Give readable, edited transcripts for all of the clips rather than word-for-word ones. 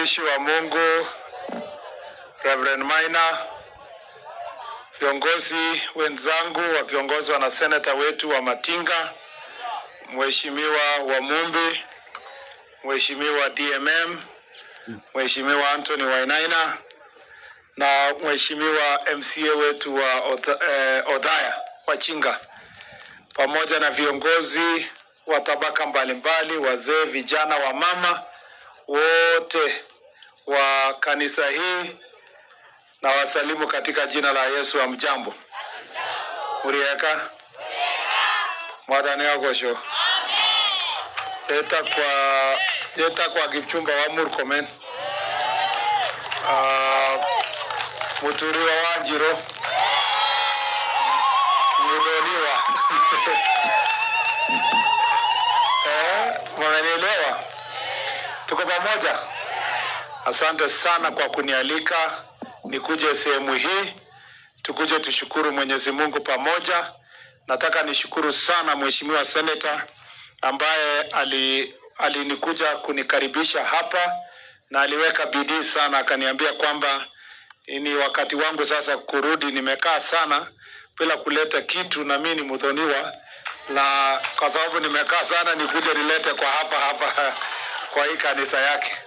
mtumishi wa Mungu Reverend Maina, viongozi wenzangu wakiongozwa na seneta wetu wa Matinga, Mheshimiwa Wamumbi, Mheshimiwa DMM, Mheshimiwa Anthony Wainaina na Mheshimiwa MCA wetu wa Othaya Wachinga, pamoja na viongozi wa tabaka mbalimbali, wazee, vijana, wa mama wote wa kanisa hii, na wasalimu katika jina la Yesu. Amjambo. Urieka mwadhani wagosho jeta kwa Kipchumba wa Murkomen, Muturi wa Wanjiro, Mudoniwa mwanielewa, tuko pamoja. Asante sana kwa kunialika nikuje sehemu hii, tukuje tushukuru Mwenyezi Mungu pamoja. Nataka nishukuru sana Mheshimiwa Senator ambaye alinikuja kunikaribisha hapa na aliweka bidii sana, akaniambia kwamba ni wakati wangu sasa kurudi. Nimekaa sana bila kuleta kitu, na mimi ni mdhoniwa, na kwa sababu nimekaa sana nikuje nilete kwa hapa kwa hii kanisa yake.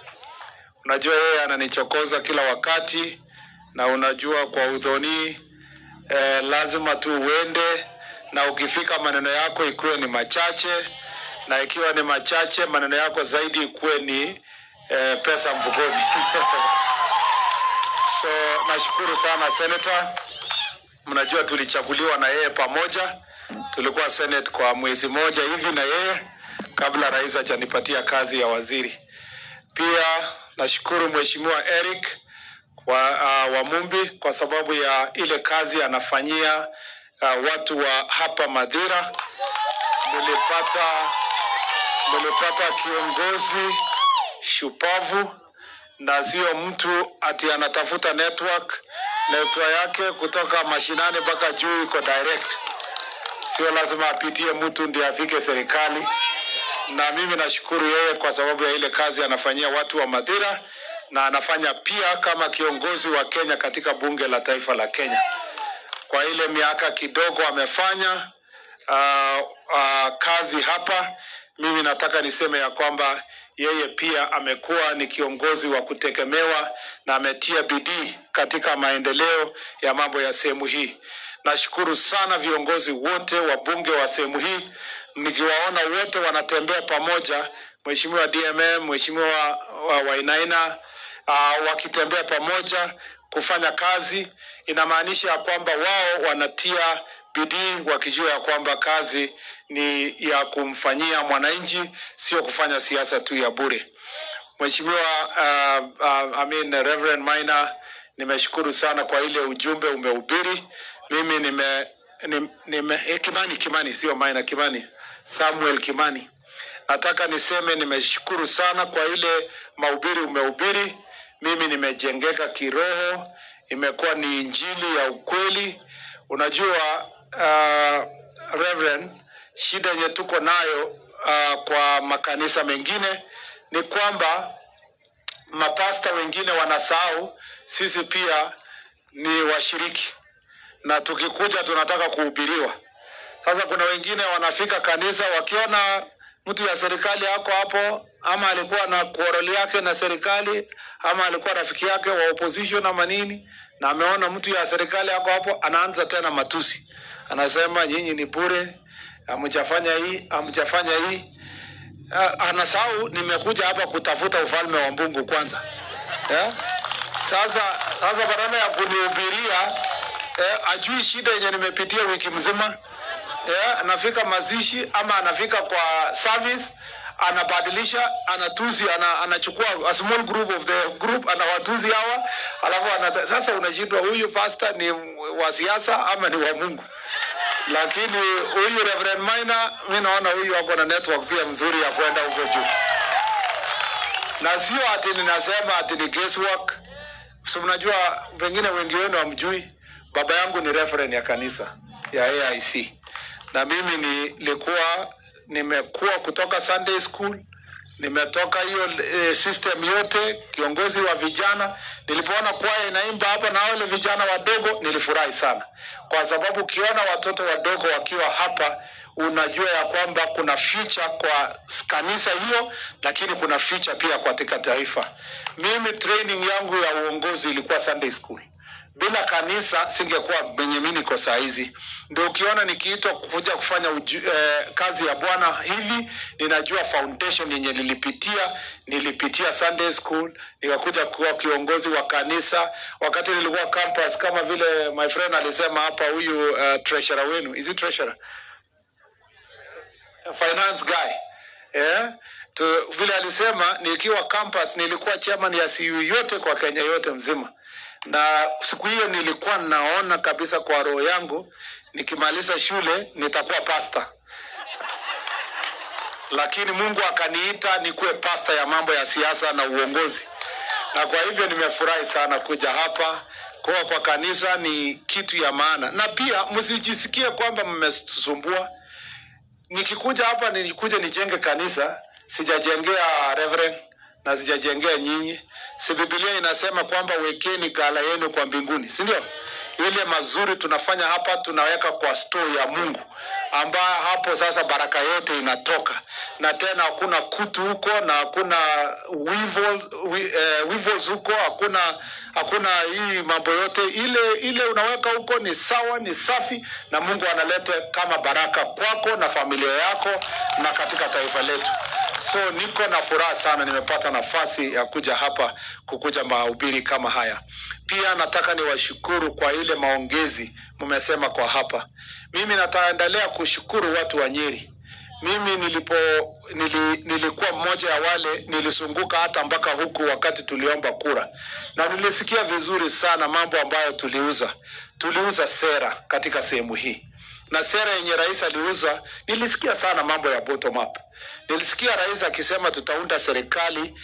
Unajua yeye ananichokoza kila wakati, na unajua kwa udhoni lazima tu uende, na ukifika maneno yako ikuwe ni machache, na ikiwa ni machache maneno yako zaidi ikuwe ni pesa mfukoni. So nashukuru sana Senator. Mnajua tulichaguliwa na yeye pamoja, tulikuwa Senate kwa mwezi moja hivi na yeye kabla rais hajanipatia kazi ya waziri. Pia nashukuru Mheshimiwa Eric Wamumbi kwa sababu ya ile kazi anafanyia watu wa hapa Madhira. Mulipata kiongozi shupavu, na sio mtu ati anatafuta network yake kutoka mashinani mpaka juu iko direct. Sio lazima apitie mtu ndiye afike serikali. Na mimi nashukuru yeye kwa sababu ya ile kazi anafanyia watu wa Madhira, na anafanya pia kama kiongozi wa Kenya katika bunge la taifa la Kenya. Kwa ile miaka kidogo amefanya kazi hapa, mimi nataka niseme ya kwamba yeye pia amekuwa ni kiongozi wa kutegemewa na ametia bidii katika maendeleo ya mambo ya sehemu hii. Nashukuru sana viongozi wote wa bunge wa sehemu hii, nikiwaona wote wanatembea pamoja, Mheshimiwa DMM, Mheshimiwa Wainaina, wakitembea pamoja kufanya kazi. Inamaanisha kwamba wao wanatia bidii wakijua ya kwamba kazi ni ya kumfanyia mwananchi, sio kufanya siasa tu ya bure. Mheshimiwa Reverend Maina, nimeshukuru sana kwa ile ujumbe umehubiri. Mimi Kimani sio Maina, Samuel Kimani. Nataka niseme nimeshukuru sana kwa ile mahubiri umehubiri. Mimi nimejengeka kiroho, imekuwa ni injili ya ukweli. Unajua Reverend, shida yenye tuko nayo kwa makanisa mengine ni kwamba mapasta wengine wanasahau sisi pia ni washiriki, na tukikuja tunataka kuhubiriwa. Sasa kuna wengine wanafika kanisa wakiona mtu ya serikali yako hapo, ama alikuwa na quarrel yake na serikali, ama alikuwa rafiki yake wa opposition ama nini, na ameona mtu ya serikali yako hapo, anaanza tena matusi. Anasema nyinyi ni bure, hamjafanya hii. Anasahau nimekuja hapa kutafuta ufalme wa Mungu kwanza. Sasa badala ya kunihubiria, ajui shida yenye nimepitia wiki mzima. Anafika mazishi ama anafika kwa service, anabadilisha, anatuzi, anachukua a small group of the group, anawatuzi hawa, alafu sasa unashindwa huyu pastor ni wa siasa ama ni wa Mungu. Lakini huyu Reverend Maina, mimi naona huyu hapo na network pia mzuri ya kwenda huko juu. Na sio ati ninasema ati ni guesswork. So mnajua wengine wengi wenu hamjui, baba yangu ni reverend ya kanisa ya AIC. Na mimi nimekuwa kutoka Sunday school Nimetoka hiyo system yote, kiongozi wa vijana. Nilipoona kwaya inaimba hapa na wale vijana wadogo, nilifurahi sana, kwa sababu ukiona watoto wadogo wakiwa hapa unajua ya kwamba kuna future kwa kanisa hiyo, lakini kuna future pia katika taifa. Mimi training yangu ya uongozi ilikuwa Sunday school. Bila kanisa singekuwa penye mimi niko saa hizi. Ndio ukiona nikiitwa kuja kufanya kazi ya Bwana hivi, ninajua foundation yenye nilipitia Sunday school, nikakuja kuwa kiongozi wa kanisa. Wakati nilikuwa campus, kama vile my friend alisema hapa, huyu treasurer wenu, is it treasurer? Finance guy. Vile alisema, nikiwa campus nilikuwa chairman ya CU yote kwa Kenya yote mzima. Na siku hiyo nilikuwa naona kabisa kwa roho yangu nikimaliza shule nitakuwa pastor. Lakini Mungu akaniita nikuwe pastor ya mambo ya siasa na uongozi. Na kwa hivyo nimefurahi sana kuja hapa. Kwa kanisa ni kitu ya maana. Na pia msijisikie kwamba mmesumbua. Nikikuja hapa nilikuja nijenge kanisa, sijajengea reverend na sijajengea nyinyi. Si Biblia inasema kwamba wekeni ghala yenu kwa mbinguni, si ndio? Ile mazuri tunafanya hapa tunaweka kwa store ya Mungu, ambayo hapo sasa yote inatoka. Na tena hakuna kutu huko, na hakuna weevils huko, hakuna hii mambo yote. Ile unaweka huko ni sawa, ni safi, na Mungu analeta kama baraka kwako na familia yako na katika taifa letu. So niko na furaha sana nimepata nafasi ya kuja hapa kukuja mahubiri kama haya. Pia nataka niwashukuru kwa ile maongezi mmesema kwa hapa. Mimi nataendelea kushukuru watu wa Nyeri. Mimi nilikuwa mmoja ya wale nilisunguka hata mpaka huku wakati tuliomba kura. Na nilisikia vizuri sana mambo ambayo tuliuza sera katika sehemu hii. Na sera yenye rais aliuza, nilisikia sana mambo ya bottom up. Nilisikia rais akisema tutaunda serikali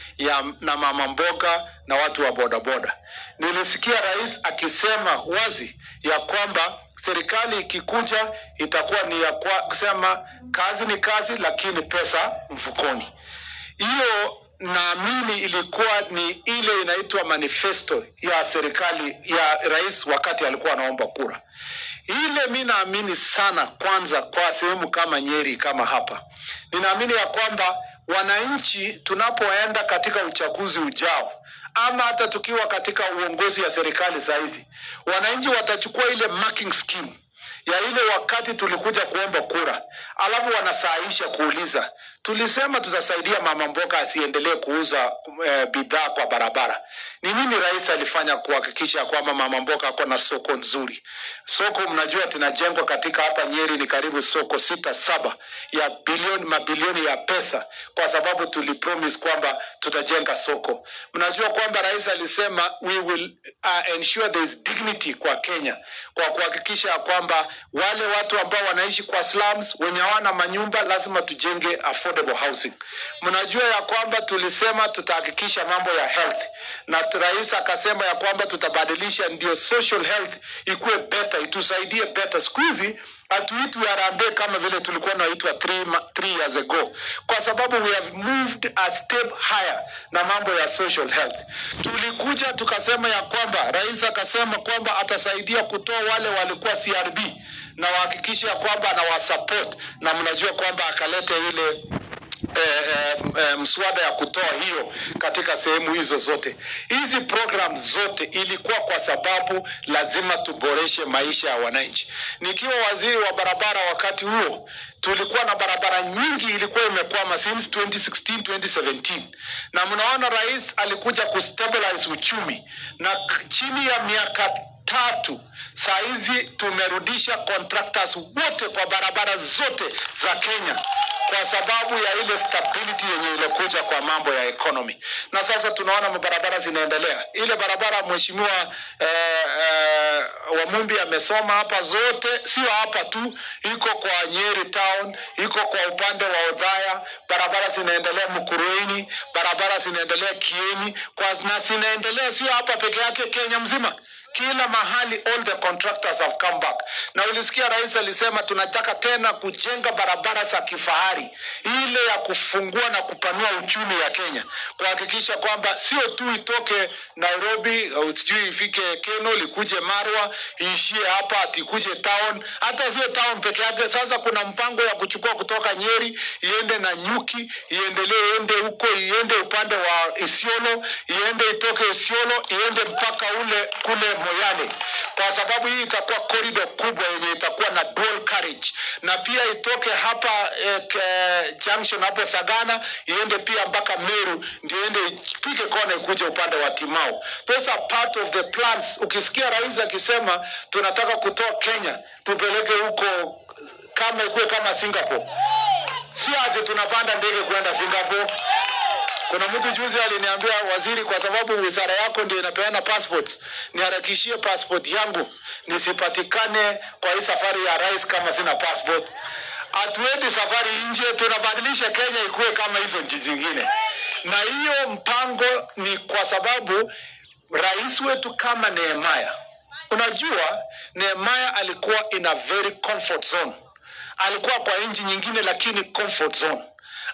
na mama mboga na watu wa bodaboda. Nilisikia rais akisema wazi ya kwamba serikali ikikuja itakuwa ni ya kusema kazi ni kazi, lakini pesa mfukoni. Hiyo naamini ilikuwa ni ile inaitwa manifesto ya serikali ya rais wakati alikuwa anaomba kura. Ile mimi naamini sana, kwanza kwa sehemu kama Nyeri kama hapa. Ninaamini ya kwamba wananchi tunapoenda katika uchaguzi ujao, ama hata tukiwa katika uongozi ya serikali saizi, wananchi watachukua ile marking scheme ya ile wakati tulikuja kuomba kura, alafu wanasaisha kuuliza, tulisema tutasaidia mama mboga asiendelee kuuza bidhaa kwa barabara. Ni nini rais alifanya kuhakikisha kwamba mama mboga ako na soko nzuri? Soko mnajua tunajengwa katika hapa Nyeri ni karibu soko 6-7 ya mabilioni ya pesa, kwa sababu tulipromise kwamba tutajenga soko. Mnajua kwamba rais alisema we will ensure there is dignity kwa Kenya, kwa kuhakikisha kwamba wale watu ambao wanaishi kwa slums, wenye hawana manyumba, lazima tujenge affordable housing. Mnajua ya kwamba tulisema tutahakikisha mambo ya health, na rais akasema ya kwamba tutabadilisha ndio social health ikuwe better, itusaidie better. Siku hizi hatuitwi Harambee kama vile tulikuwa naitwa 3 years ago, kwa sababu we have moved a step higher na mambo ya social health. Tulikuja tukasema ya kwamba rais akasema kwamba atasaidia kutoa wale walikuwa CRB na wahakikisha kwamba anawasupport, na mnajua kwamba akalete ile mswada ya kutoa hiyo katika sehemu hizo zote. Hizi programs zote ilikuwa kwa sababu lazima tuboreshe maisha ya wananchi. Nikiwa waziri wa barabara wakati huo, tulikuwa na barabara nyingi ilikuwa imekwama since 2016-2017. Na mnaona rais alikuja kustabilize uchumi, na chini ya miaka 3 saa hizi tumerudisha contractors wote kwa barabara zote za Kenya, kwa sababu ya ile stability yenye ilikuja kwa mambo ya economy. Na sasa tunaona mabarabara zinaendelea. Ile barabara mheshimiwa Wamumbi amesoma hapa zote, sio hapa tu, iko kwa Nyeri town, iko kwa upande wa Othaya, barabara zinaendelea Mukurweini, barabara zinaendelea Kieni, na zinaendelea sio hapa peke yake, Kenya mzima. kila mahali, all the contractors have come back. Na ulisikia rais alisema tunataka tena kujenga barabara za kifahari, ile ya kufungua na kupanua uchumi ya Kenya, kuhakikisha kwamba sio tu itoke Nairobi au sijui ifike Keno, likuje Marwa, iishie hapa, atikuje town. Hata sio town peke yake, sasa kuna mpango ya kuchukua kutoka Nyeri iende na Nyuki, iendelee iende huko, iende upande wa Isiolo, iende itoke Isiolo iende mpaka ule kule Moyale, kwa sababu hii itakuwa corridor kubwa yenye itakuwa na dual carriage. Na pia itoke hapa junction hapo Sagana iende pia mpaka Meru, ndio iende ipige kona ikuje upande wa Timau. Those are part of the plans. Ukisikia rais akisema tunataka kutoa Kenya tupeleke huko kama ikuwe kama Singapore, si ati tunapanda ndege kwenda Singapore. Kuna mtu juzi aliniambia, waziri, kwa sababu wizara yako ndio inapeana passports, niharakishie passport yangu nisipatikane kwa hii safari ya rais kama sina passport. Atuendi safari nje, tunabadilisha Kenya ikuwe kama hizo nchi zingine. Na hiyo mpango ni kwa sababu rais wetu kama Nehemiah, unajua Nehemiah alikuwa in a very comfort zone. Alikuwa kwa nchi nyingine lakini comfort zone.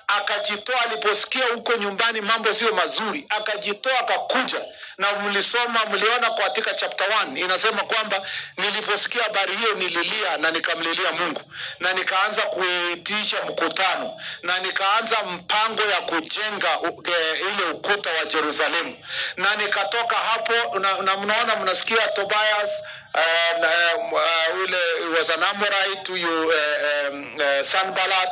Akajitoa aliposikia huko nyumbani mambo sio mazuri, akajitoa akakuja. Na mliona katika chapter 1 inasema kwamba niliposikia habari hiyo nililia na nikamlilia Mungu, na nikaanza kuitisha mkutano, na nikaanza mpango ya kujenga ile ukuta wa Yerusalemu. Na nikatoka hapo na mnaona mnasikia Tobias ule was an Amorite to Sanballat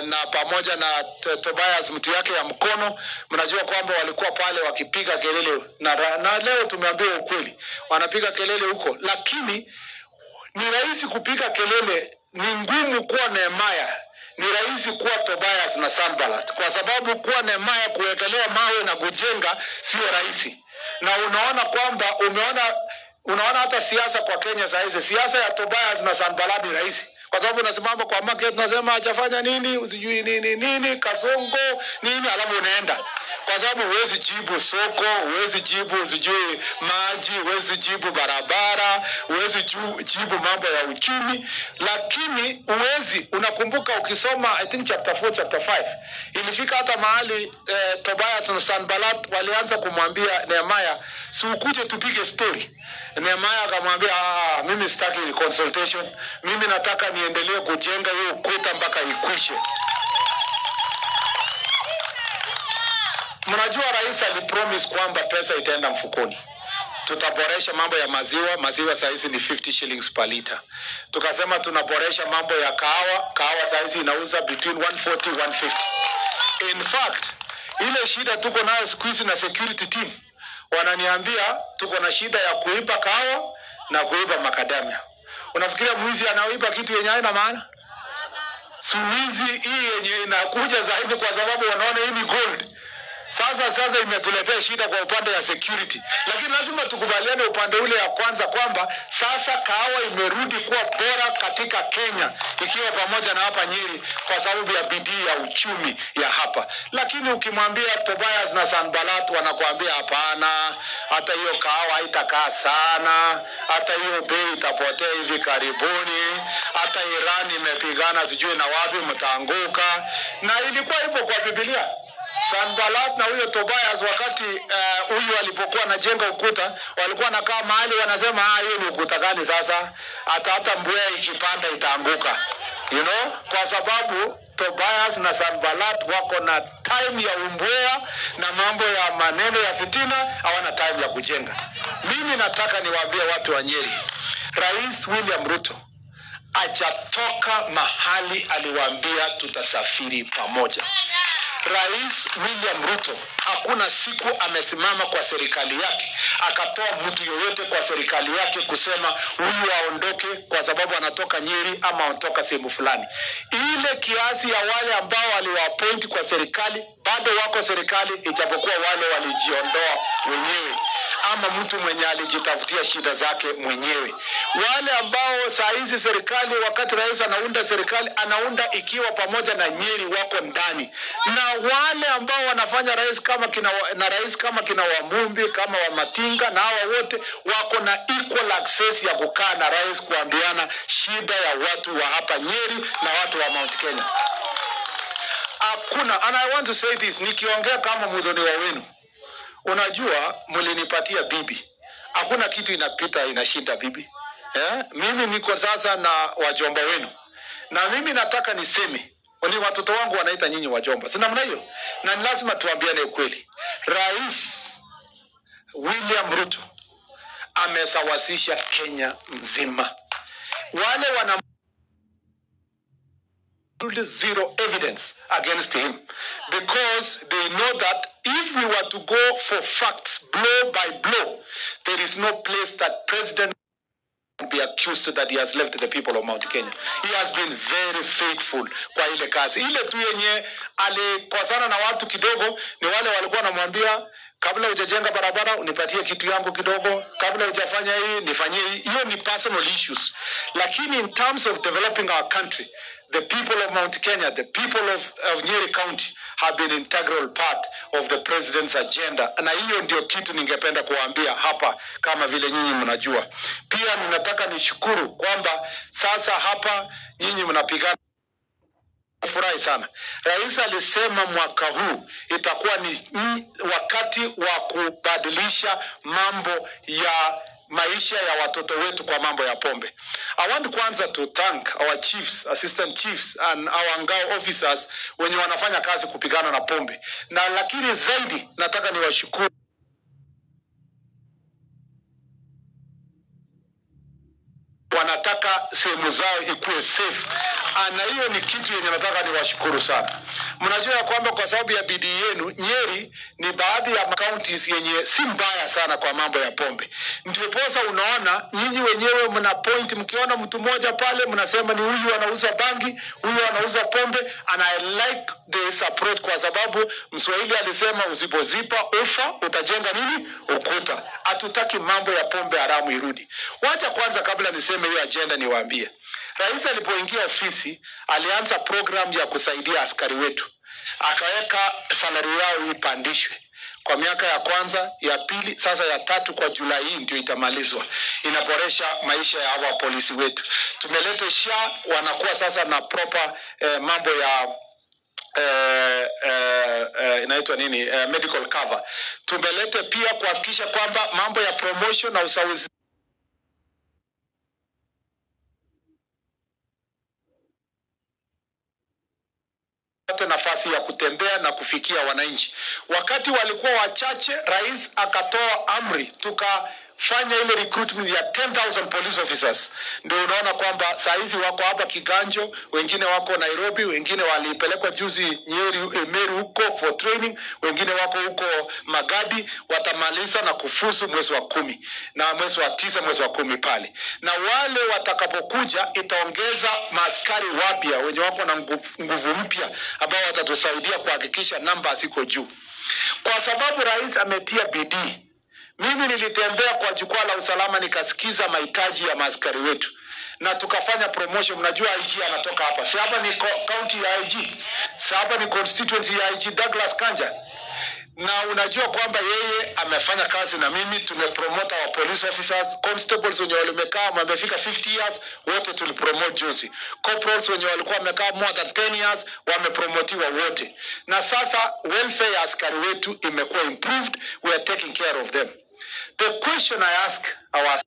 na pamoja na Tobias mtu yake ya mkono. Mnajua kwamba walikuwa pale wakipiga kelele, na leo tumeambiwa ukweli wanapiga kelele huko. Lakini ni rahisi kupiga kelele, ni ngumu kuwa Nehemiah. Ni rahisi kuwa Tobias na Sanballat, kwa sababu kuwa Nehemiah kuwekelea mawe na kujenga sio rahisi. Na unaona kwamba unaona hata siasa kwa Kenya sasa hizi, siasa ya Tobias na Sanballat ni rahisi, kwa sababu unasimama kwa market unasema hajafanya nini, usijui nini Kasongo nini, alafu unaenda. Kwa sababu huwezi jibu soko, huwezi jibu usijui maji, huwezi jibu barabara, huwezi jibu mambo ya uchumi. Lakini unakumbuka ukisoma I think chapter 4 chapter 5 ilifika hata mahali Tobias na Sanballat walianza kumwambia Nehemiah, si ukuje tupige story. Nehemiah akamwambia, mimi sitaki consultation, mimi nataka niendelee kujenga hiyo ukuta mpaka ikwishe. Mnajua rais alipromise kwamba pesa itaenda mfukoni. Tutaboresha mambo ya maziwa sasa hizi ni 50 shillings per liter. Tukasema tunaboresha mambo ya kahawa sasa hizi inauza between 140 150. In fact, ile shida tuko nayo siku hizi na security team, wananiambia tuko na shida ya kuiba kahawa na kuiba macadamia. Unafikiria mwizi anaoiba kitu yenye haina maana? Suizi hii yenye inakuja zaidi kwa sababu wanaona hii ni gold. Sasa imetuletea shida kwa upande ya security. Lakini lazima tukubaliane upande ule ya kwanza kwamba sasa kahawa imerudi kuwa bora katika Kenya, ikiwa pamoja na hapa Nyeri, kwa sababu ya bidii ya uchumi ya hapa. Lakini ukimwambia Tobias na Sanballat wanakuambia hapana, hata hiyo kahawa haitakaa sana, hata hiyo bei itapotea hivi karibuni, hata Iran imepigana sijui na wapi mtaanguka. Na ilikuwa hivyo kwa Biblia. Sanballat na huyo Tobias wakati huyu alipokuwa anajenga ukuta, walikuwa nakaa mahali wanasema hiyo ni ukuta gani sasa, hata mbweha ikipanda itaanguka. Kwa sababu Tobias na Sanballat wako na time ya umbweha na mambo ya maneno ya fitina, hawana time ya kujenga. Mimi nataka niwaambie watu wa Nyeri, Rais William Ruto hajatoka mahali aliwaambia tutasafiri pamoja. Rais William Ruto hakuna siku amesimama kwa serikali yake akatoa mtu yoyote kwa serikali yake kusema huyu aondoke kwa sababu anatoka Nyeri ama anatoka sehemu fulani. Ile kiasi ya wale ambao waliwaappoint kwa serikali bado wako serikali, ijapokuwa wale walijiondoa wenyewe. ama mtu mwenye alijitafutia shida zake mwenyewe. Wale ambao saa hizi serikali, wakati rais anaunda serikali, anaunda ikiwa pamoja na Nyeri wako ndani, na wale ambao wanafanya rais kama kina Wamumbi, kama Wamatinga, na hawa wote wako na equal access ya kukaa na rais kuambiana shida ya watu wa hapa Nyeri na watu wa Mount Kenya. Hakuna, and I want to say this, nikiongea kama mudhoni wa wenu, unajua mlinipatia bibi, hakuna kitu inashinda bibi. Mimi niko sasa na wajomba wenu, na mimi nataka niseme, ni watoto wangu wanaita nyinyi wajomba, si namna hiyo, na ni lazima tuambiane ukweli. Rais William Ruto amesawasisha Kenya mzima. Wale wana zero evidence against him, because they know that if we were to go for facts blow by blow, there is no place that president be accused that he has left the people of Mount Kenya. He has been very faithful kwa ile kazi. Ile tu yenye alikosana na watu kidogo ni wale walikuwa wanamwambia, kabla hujajenga barabara unipatie kitu yangu kidogo, kabla hujafanya hii nifanyie hii. Hiyo ni personal issues. Lakini in terms of developing our country, the people of Mount Kenya, the people of Nyeri County have been integral part of the president's agenda. Na hiyo ndio kitu ningependa kuwaambia hapa, kama vile nyinyi mnajua. Pia ninataka nishukuru kwamba sasa hapa nyinyi mnapigana. Furahi sana. Rais alisema mwaka huu itakuwa ni wakati wa kubadilisha mambo ya maisha ya watoto wetu kwa mambo ya pombe. I want kwanza to thank our chiefs, assistant chiefs and our ngao officers wenye wanafanya kazi kupigana na pombe. Na lakini zaidi nataka niwashukuru wanataka sehemu zao ikuwe safe. Na hiyo ni kitu yenye nataka niwashukuru sana. Mnajua ya kwamba kwa sababu ya bidii yenu, Nyeri ni baadhi ya counties yenye si mbaya sana kwa mambo ya pombe. Ndio posa unaona nyinyi wenyewe mna point, mkiona mtu mmoja pale mnasema ni huyu anauza bangi, huyu anauza pombe. And I like this approach kwa sababu Mswahili alisema usipozipa ufa utajenga nini? Ukuta. Hatutaki mambo ya pombe haramu irudi. Wacha kwanza kabla niseme hiyo agenda niwaambie. Rais alipoingia ofisi alianza program ya kusaidia askari wetu. Akaweka salary yao ipandishwe. Kwa miaka ya kwanza, ya pili, sasa ya tatu kwa Julai hii ndio itamalizwa. Inaboresha maisha ya hawa polisi wetu. Tumeleta SHA, wanakuwa sasa na proper mambo ya inaitwa nini, medical cover. Tumeleta pia kuhakikisha kwamba mambo ya promotion na usawisi nafasi ya kutembea na kufikia wananchi. Wakati walikuwa wachache, rais akatoa amri, tukafanya ile recruitment ya 10,000 police officers. Ndio unaona kwamba saa hizi wako hapa Kiganjo, wengine wako Nairobi, wengine walipelekwa juzi Meru huko for training, wengine wako huko Magadi, watamaliza na kufuzu mwezi wa 10 na mwezi wa 9 mwezi wa 10 pale. Na wale watakapokuja itaongeza maaskari wapya wenye wako na nguvu mpya ambao watatusaidia kuhakikisha namba ziko juu. Kwa sababu rais ametia bidii. Mimi nilitembea kwa jukwaa la usalama nikasikiza mahitaji ya maaskari wetu. Na tukafanya promotion. Mnajua IG anatoka hapa. Si hapa ni county ya IG. Si hapa ni constituency ya IG Douglas Kanja. Na unajua kwamba yeye amefanya kazi na mimi, tumepromote wa police officers, constables wenye walimekaa wamefika 50 years, wote tulipromote juzi. Corporals wenye walikuwa wamekaa more than 10 years, wamepromotiwa wote. Na sasa welfare ya askari wetu imekuwa improved, we are taking care of them. The question I ask our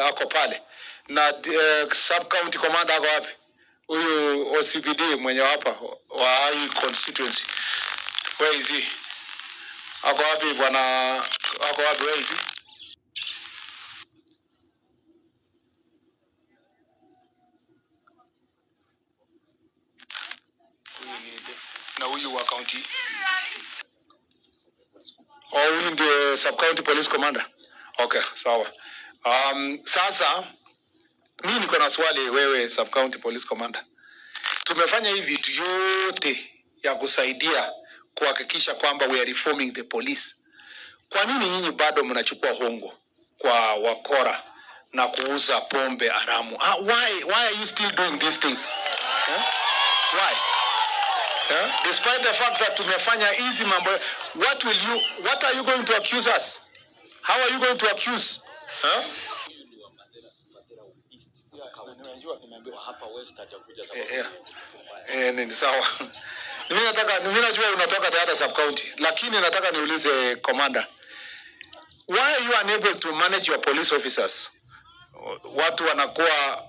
ako pale na sub county commander ako wapi? Huyu OCPD mwenye hapa wa hii constituency. Where is he? Ako wapi bwana? Ako wapi? Where is he? Na huyu wa county. Huyu ndio sub county police commander. Okay, sawa. Sasa mimi niko na swali wewe sub county police commander. Tumefanya hii vitu yote ya kusaidia kuhakikisha kwamba we are reforming the police. Kwa nini nyinyi bado mnachukua hongo kwa wakora na kuuza pombe haramu? Why are you still doing these things? Why? Despite the fact that tumefanya hizi mambo, what are you going to accuse us? How are you going to accuse? Ni sawa. Mimi najua unatoka Tayata sub county, lakini nataka niulize commander, why are you unable to manage your police officers? Watu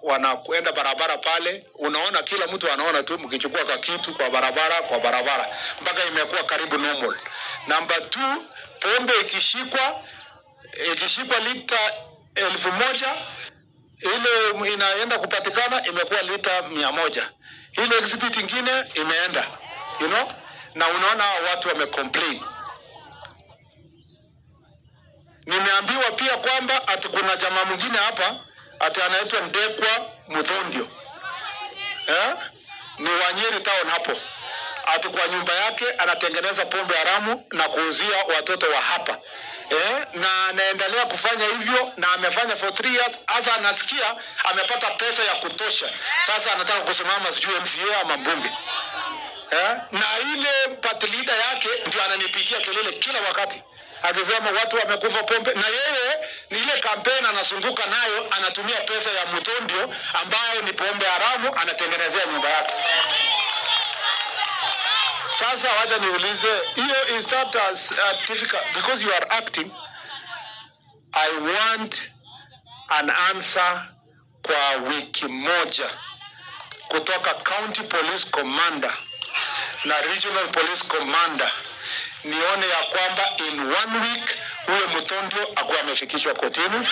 wanakwenda barabara pale, unaona kila mtu anaona tu mkichukua kwa kitu kwa barabara mpaka imekuwa karibu normal. Number 2, pombe ikishikwa lita 1000, ile inaenda kupatikana imekuwa lita 100. Ile exhibit nyingine imeenda, na unaona watu wamecomplain. Nimeambiwa pia kwamba ati kuna jamaa mwingine hapa ati anaitwa Ndekwa Muthondio. Ni Wanyeri town hapo. Ati kwa nyumba yake anatengeneza pombe haramu na kuuzia watoto wa hapa. Na anaendelea kufanya hivyo na amefanya for 3 years. Asa anasikia amepata pesa ya kutosha. Sasa anataka kusimama sijui MCA ama mbunge. Na ile party leader yake ndio ananipigia kelele kila wakati, akisema watu wamekufa pombe, na yeye ni ile kampeni anazunguka nayo, anatumia pesa ya Muthondio ambayo ni pombe haramu, anatengenezea nyumba yake. Sasa wacha niulize, hiyo is that as difficult because you are acting? I want an answer kwa wiki moja kutoka county police commander na regional police commander, nione ya kwamba in 1 week huyo Muthondio akuwa amefikishwa kotini.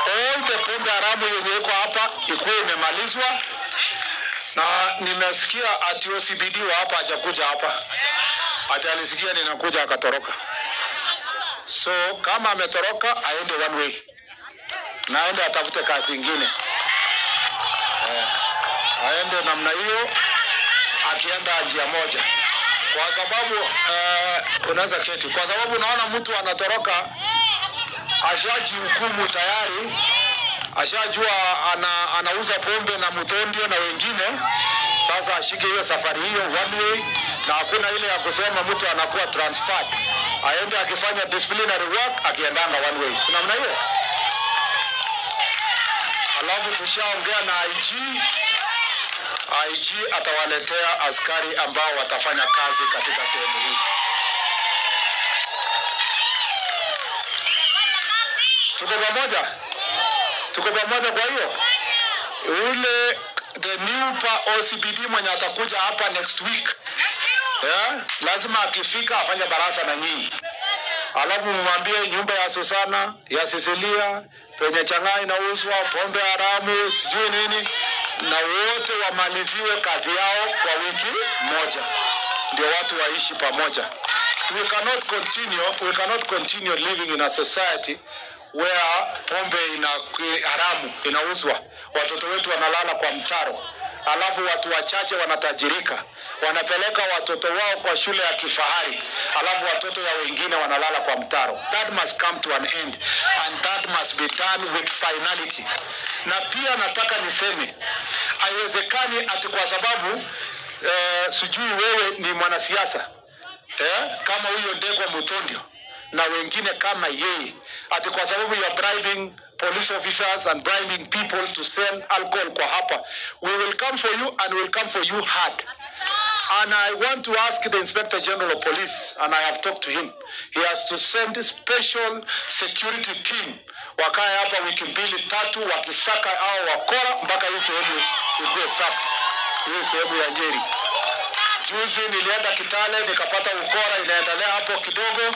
All the pombe haramu yenye iko hapa ikuwe imemalizwa. Na nimesikia ati OCBD wa hapa hajakuja hapa. Ati alisikia ninakuja akatoroka. So kama ametoroka aende 1 way. Na aende atafute kazi nyingine. Aende namna hiyo, akienda njia moja. Kwa sababu unaweza keti. Kwa sababu unaona mtu anatoroka, ashaji hukumu tayari, ashajua anauza pombe na Muthondio na wengine. Sasa ashike hiyo safari hiyo 1 way, na hakuna ile ya kusema mtu anakuwa transferred. Aende akifanya disciplinary work akiendanga 1 way. Kuna namna hiyo. Alafu tushaongea na IG atawaletea askari ambao watafanya kazi katika sehemu hii. Tuko pamoja kwa hiyo. Ule the new OCBD mwenye atakuja hapa next week. Lazima akifika afanye baraza na nyinyi. Alafu mwambie nyumba ya Susana, ya Cecilia, penye chang'aa inauzwa pombe haramu, sijui nini, na wote wamaliziwe kazi yao kwa wiki moja. Ndio watu waishi pamoja. We cannot continue living in a society where pombe haramu inauzwa. Watoto wetu wanalala kwa mtaro. Alafu watu wachache wanatajirika. Wanapeleka watoto wao kwa shule ya kifahari. Alafu watoto ya wengine wanalala kwa mtaro. That must come to an end. And that must be done with finality. Na pia nataka niseme, haiwezekani ati kwa sababu sijui wewe ni mwanasiasa. Kama huyo Ndegwa Muthondio na wengine kama yeye, ati kwa sababu you are bribing police officers and bribing people to sell alcohol kwa hapa, we will come for you and we will come for you hard. And I want to ask the Inspector General of Police, and I have talked to him, he has to send a special security team wakae hapa wiki 2-3 wakisaka hao wakora mpaka hii sehemu ikuwe safi, hii sehemu ya Nyeri. Juzi nilienda Kitale nikapata ukora inaendelea hapo kidogo.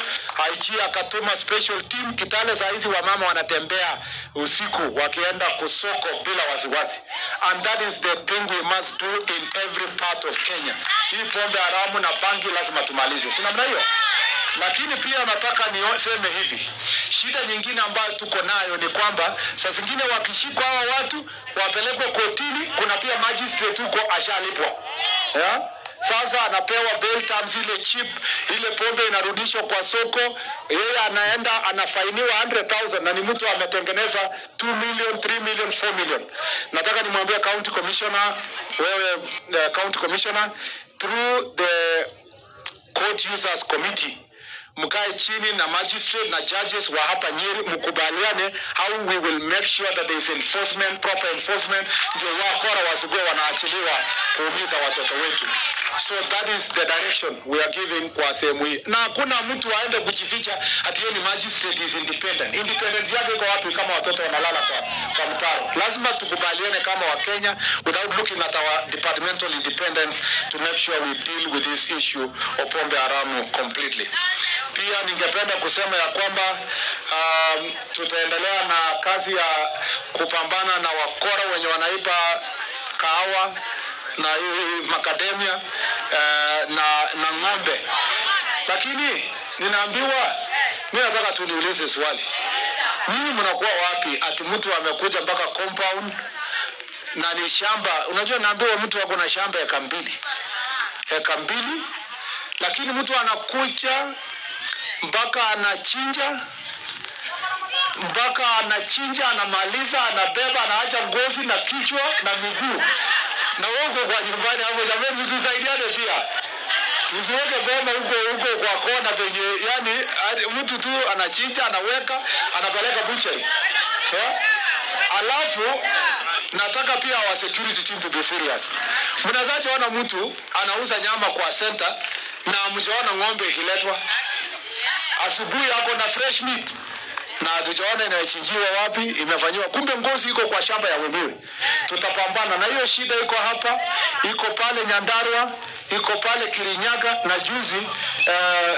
IG akatuma special team Kitale. Saa hizi wamama wanatembea usiku wakienda kusoko bila wasiwasi. And that is the thing we must do in every part of Kenya. Hii pombe haramu na bangi lazima tumalize. Si namna hiyo? Lakini pia nataka niseme hivi. Shida nyingine ambayo tuko nayo ni kwamba saa zingine wakishikwa hawa watu wapelekwe kotini, kuna pia magistrate huko ashalipwa. Sasa anapewa bail terms ile cheap, ile pombe inarudishwa kwa soko, yeye anaenda anafainiwa 100,000 na ni mtu ametengeneza 2 million, 3 million, 4 million. Nataka nimwambie county commissioner, wewe county commissioner, through the court users committee, mkae chini na magistrate na judges wa hapa Nyeri, mkubaliane how we will make sure that there is enforcement, proper enforcement, ndio wakora wasikuwe wanaachiliwa kuumiza watoto wetu. So that is the direction we are giving kwa sehemu hii. Na hakuna mtu aende kujificha ati yeye ni magistrate is independent. Independence yake iko wapi kama watoto wanalala kwa mtaro? Lazima tukubaliane kama Wakenya without looking at our departmental independence to make sure we deal with this issue of pombe haramu completely. Pia ningependa kusema ya kwamba tutaendelea na kazi ya kupambana na wakora wenye wanaiba kahawa na macadamia na ng'ombe. Lakini ninaambiwa, mimi nataka tu niulize swali. Nyinyi mnakuwa wapi ati mtu amekuja mpaka compound na ni shamba? Unajua naambiwa mtu wako na shamba eka mbili, lakini mtu anakuja mpaka anachinja, anamaliza, anabeba, anaacha ngozi na kichwa na miguu. Na wako kwa nyumbani hapo, jamani tusaidiane pia. Tusiweke boma huko kwa kona penye, yani mtu tu anachinja, anaweka, anapeleka butchery. Alafu nataka pia wa security team to be serious. Mnazaje ona mtu anauza nyama kwa center na mjaona ng'ombe ikiletwa asubuhi hapo na fresh meat, na hatujaona inachinjiwa wapi, imefanywa, kumbe ngozi iko kwa shamba ya wenyewe. Tutapambana na hiyo shida. Iko hapa, iko pale Nyandarua, iko pale Kirinyaga, na juzi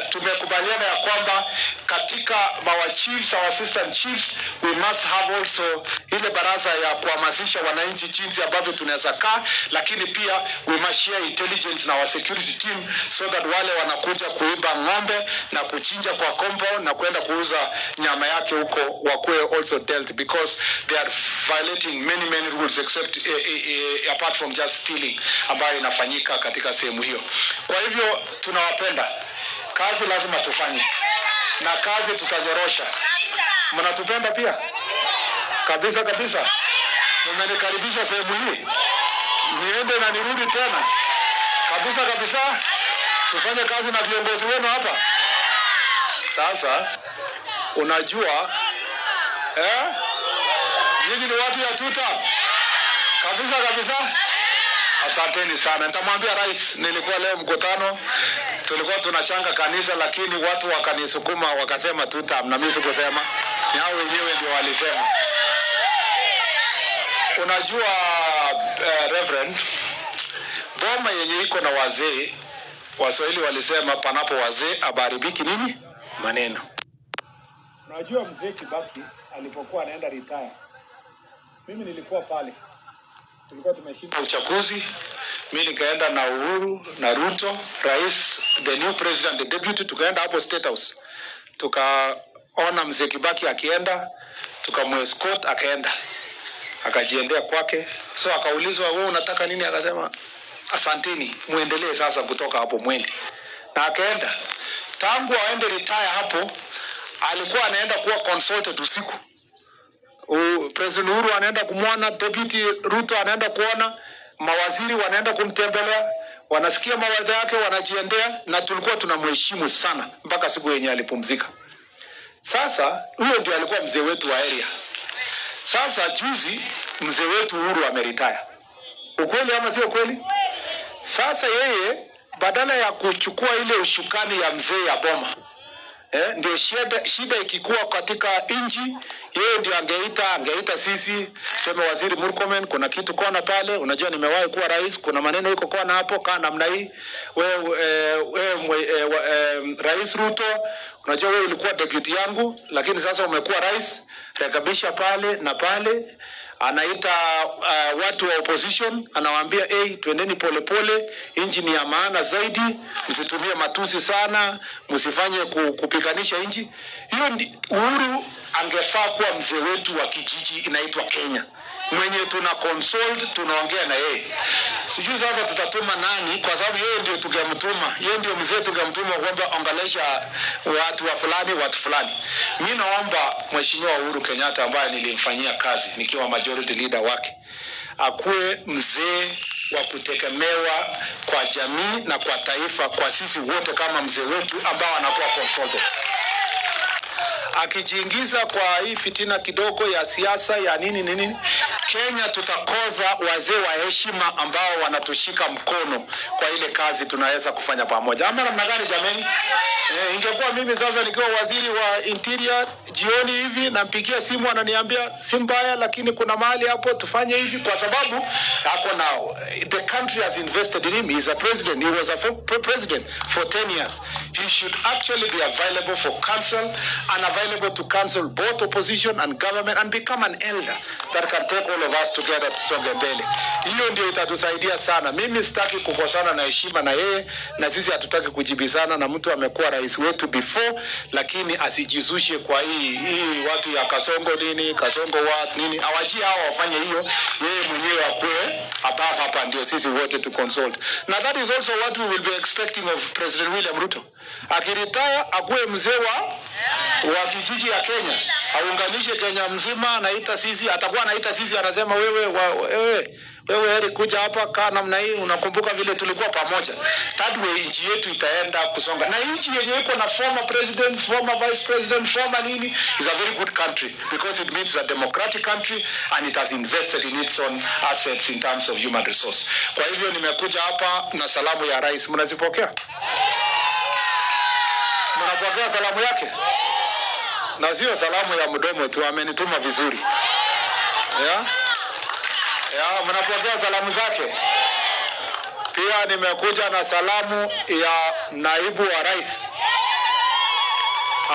tumekubaliana ya kwamba katika our chiefs, our assistant chiefs, we must have also ile baraza ya kuhamasisha wananchi jinsi ambavyo tunaweza kaa, lakini pia we must share intelligence na our security team so that wale wanakuja kuiba ng'ombe na kuchinja kwa compound na kwenda kuuza nyama yake huko wakuwe also dealt, because they are violating many rules except apart from just stealing ambayo inafanyika katika sehemu hiyo. Kwa hivyo tunawapenda, kazi lazima tufanye na kazi tutanyorosha. Mnatupenda pia kabisa. Mmenikaribisha sehemu hii, niende na nirudi tena kabisa. Tufanye kazi na viongozi wenu hapa. Sasa unajua nyinyi ni watu ya tuta kabisa. Asanteni sana. Nitamwambia rais, nilikuwa leo mkutano, tulikuwa tunachanga kanisa, lakini watu wakanisukuma wakasema tuta, na mimi sikusema, ni hao wenyewe ndio walisema. Unajua Reverend, boma yenye iko na wazee, Waswahili walisema panapo wazee abaribiki nini? Maneno. Unajua mzee Kibaki alipokuwa anaenda retire, mimi nilikuwa pale. Tulikuwa tumeshinda uchaguzi, mimi nikaenda na Uhuru na Ruto, rais, the new president, the deputy, tukaenda hapo State House. Tukaona mzee Kibaki akienda, tukamwescort akaenda. Akajiendea kwake. So akaulizwa, wewe unataka nini? Akasema asanteni, muendelee sasa kutoka hapo mwende. Na akaenda. Tangu aende retire hapo, alikuwa anaenda kuwa consulted usiku. President Uhuru anaenda kumwona, Deputy Ruto anaenda kuona, mawaziri wanaenda kumtembelea, wanasikia mawaidha yake, wanajiendea, na tulikuwa tunamheshimu sana mpaka siku yenye alipumzika. Sasa huyo ndio alikuwa mzee wetu wa area. Sasa juzi mzee wetu Uhuru ameretire. Ukweli ama sio kweli? Sasa yeye badala ya kuchukua ile ushukani ya mzee ya boma, ndio shida ikikuwa katika nchi, yeye ndio angeita sisi, sema waziri Murkomen, kuna kitu kona pale, unajua nimewahi kuwa rais, kuna maneno iko kona hapo, kaa namna hii. Rais Ruto, unajua wewe ulikuwa deputy yangu, lakini sasa umekuwa rais, rekebisha pale na pale. Anaita watu wa opposition, anawaambia twendeni polepole, nchi ni ya maana zaidi, msitumie matusi sana, msifanye kupiganisha nchi. Hiyo Uhuru angefaa kuwa mzee wetu wa kijiji inaitwa Kenya. mwenye tuna consult, tunaongea na yeye. Sijui sasa tutatuma nani, kwa sababu yeye ndio tungemtuma, yeye ndio mzee tungemtuma kwamba ongelesha watu wa fulani, watu fulani. Mimi naomba Mheshimiwa Uhuru Kenyatta ambaye nilimfanyia kazi nikiwa majority leader wake, akuwe mzee wa kutegemewa kwa jamii na kwa taifa, kwa sisi wote kama mzee wetu ambao anakuwa consultant. Akijiingiza kwa hii fitina kidogo ya siasa ya nini, Kenya tutakoza wazee wa heshima ambao wanatushika mkono kwa ile kazi tunaweza kufanya pamoja. Ama namna gani jameni? Ingekuwa mimi sasa nikiwa waziri wa interior, jioni hivi nampigia simu ananiambia si mbaya, lakini kuna mahali hapo tufanye hivi, kwa sababu hapo now the country has invested in him. He is a president. He was a president for 10 years. He should actually be available for counsel and available to counsel both opposition and government and become an elder that can take all of us together tusonge mbele. Hiyo ndio itatusaidia sana. Mimi sitaki kukosana na heshima na yeye, na sisi hatutaki kujibizana na mtu amekuwa rais wetu before, lakini asijizushe kwa hii watu ya Kasongo nini, Kasongo watu nini, awajie hao wafanye hiyo, yeye mwenyewe akue above hapa, ndio sisi wote tu consult. Na that is also what we will be expecting of President William Ruto. Akiritaya akuwe mzee wa kijiji ya Kenya, aunganishe Kenya mzima, anaita sisi, atakuwa anaita sisi, anasema wewe heri kuja hapa, kaa namna hii, unakumbuka vile tulikuwa pamoja. That way nchi yetu itaenda kusonga. Na nchi yenye iko na former president, former vice president, former nini, is a very good country because it means a democratic country and it has invested in its own assets in terms of human resource. Kwa hivyo nimekuja hapa na salamu ya rais. Mnazipokea? Mnapokea salamu yake? Na sio salamu ya mdomo tu, amenituma vizuri. Mnapokea salamu zake? Pia nimekuja na salamu ya naibu wa rais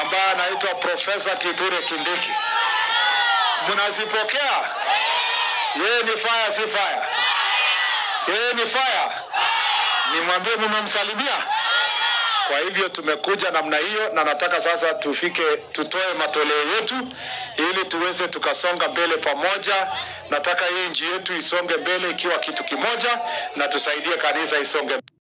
ambaye anaitwa Profesa Kithure Kindiki. Mnazipokea? Yeye ni fire, si fire? Yeye ni fire. Nimwambie mmemsalimia. Kwa hivyo tumekuja namna hiyo, na nataka sasa tutoe matoleo yetu ili tuweze tukasonga mbele pamoja. Nataka hii nchi yetu isonge mbele ikiwa kitu kimoja, na tusaidie kanisa isonge mbele.